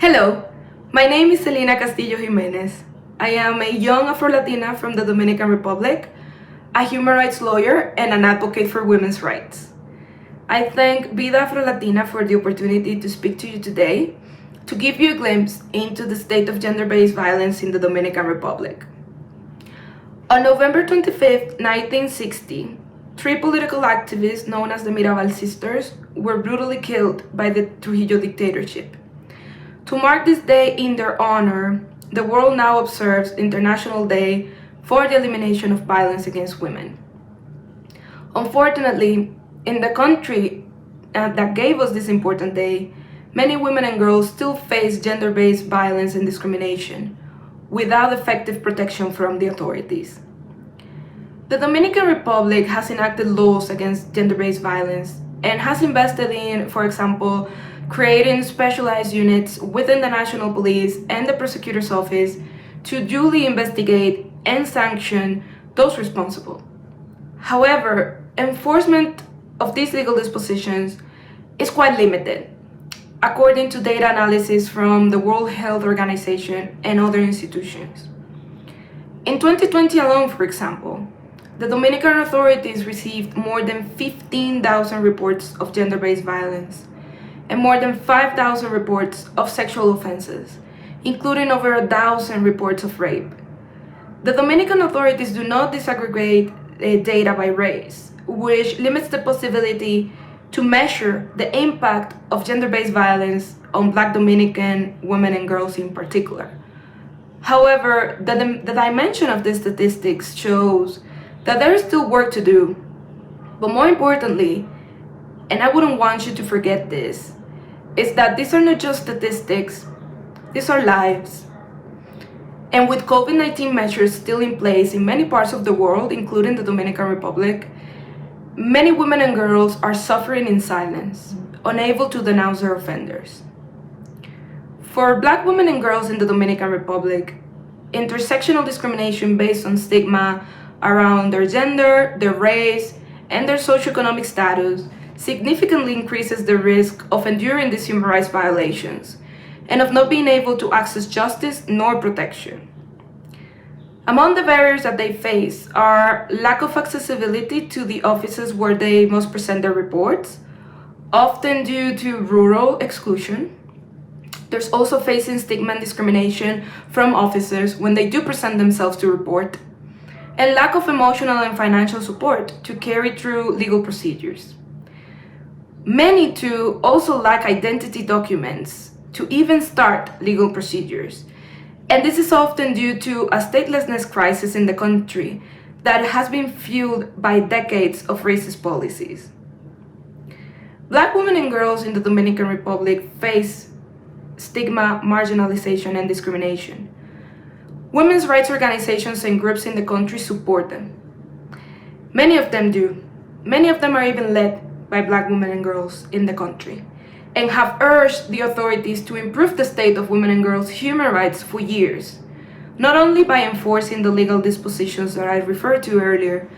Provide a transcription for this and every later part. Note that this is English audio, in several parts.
Hello, my name is Elina Castillo Jimenez. I am a young Afro-Latina from the Dominican Republic, a human rights lawyer, and an advocate for women's rights. I thank VidaAfrolatina for the opportunity to speak to you today to give you a glimpse into the state of gender-based violence in the Dominican Republic. On November 25, 1960, three political activists known as the Mirabal sisters were brutally killed by the Trujillo dictatorship. To mark this day in their honor, the world now observes International Day for the Elimination of Violence Against Women. Unfortunately, in the country that gave us this important day, many women and girls still face gender-based violence and discrimination without effective protection from the authorities. The Dominican Republic has enacted laws against gender-based violence and has invested in, for example, creating specialized units within the National Police and the Prosecutor's Office to duly investigate and sanction those responsible. However, enforcement of these legal dispositions is quite limited, according to data analysis from the World Health Organization and other institutions. In 2020 alone, for example, the Dominican authorities received more than 15,000 reports of gender-based violence and more than 5,000 reports of sexual offenses, including over 1,000 reports of rape. The Dominican authorities do not disaggregate data by race, which limits the possibility to measure the impact of gender-based violence on Black Dominican women and girls in particular. However, the dimension of these statistics shows that there is still work to do. But more importantly, and I wouldn't want you to forget this, is that these are not just statistics, these are lives. And with COVID-19 measures still in place in many parts of the world, including the Dominican Republic, many women and girls are suffering in silence, unable to denounce their offenders. For Black women and girls in the Dominican Republic, intersectional discrimination based on stigma around their gender, their race, and their socioeconomic status significantly increases the risk of enduring these human rights violations and of not being able to access justice nor protection. Among the barriers that they face are lack of accessibility to the offices where they must present their reports, often due to rural exclusion. There's also facing stigma and discrimination from officers when they do present themselves to report, and lack of emotional and financial support to carry through legal procedures. Many too also lack identity documents to even start legal procedures, and this is often due to a statelessness crisis in the country that has been fueled by decades of racist policies. Black women and girls in the Dominican Republic face stigma, marginalization, and discrimination. Women's rights organizations and groups in the country support them. Many of them do. Many of them are even led by Black women and girls in the country, and have urged the authorities to improve the state of women and girls' human rights for years, not only by enforcing the legal dispositions that I referred to earlier,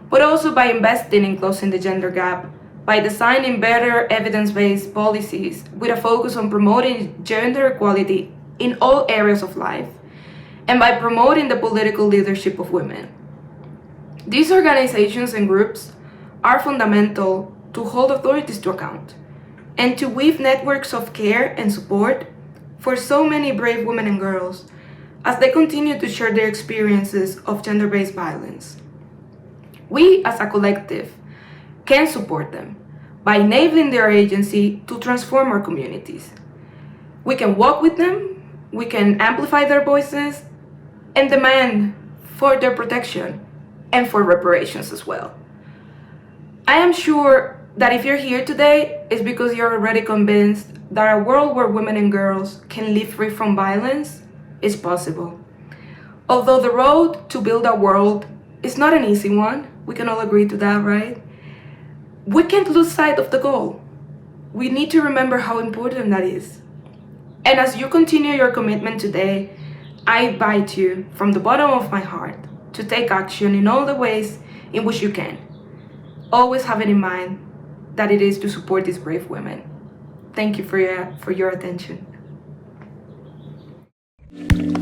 but also by investing in closing the gender gap, by designing better evidence-based policies with a focus on promoting gender equality in all areas of life, and by promoting the political leadership of women. These organizations and groups are fundamental to hold authorities to account and to weave networks of care and support for so many brave women and girls as they continue to share their experiences of gender-based violence. We, as a collective, can support them by enabling their agency to transform our communities. We can walk with them, we can amplify their voices, and demand for their protection and for reparations as well. I am sure that if you're here today, it's because you're already convinced that a world where women and girls can live free from violence is possible. Although the road to build a world is not an easy one, we can all agree to that, right? We can't lose sight of the goal. We need to remember how important that is. And as you continue your commitment today, I invite you from the bottom of my heart to take action in all the ways in which you can, always having in mind that it is to support these brave women. Thank you for your attention. you.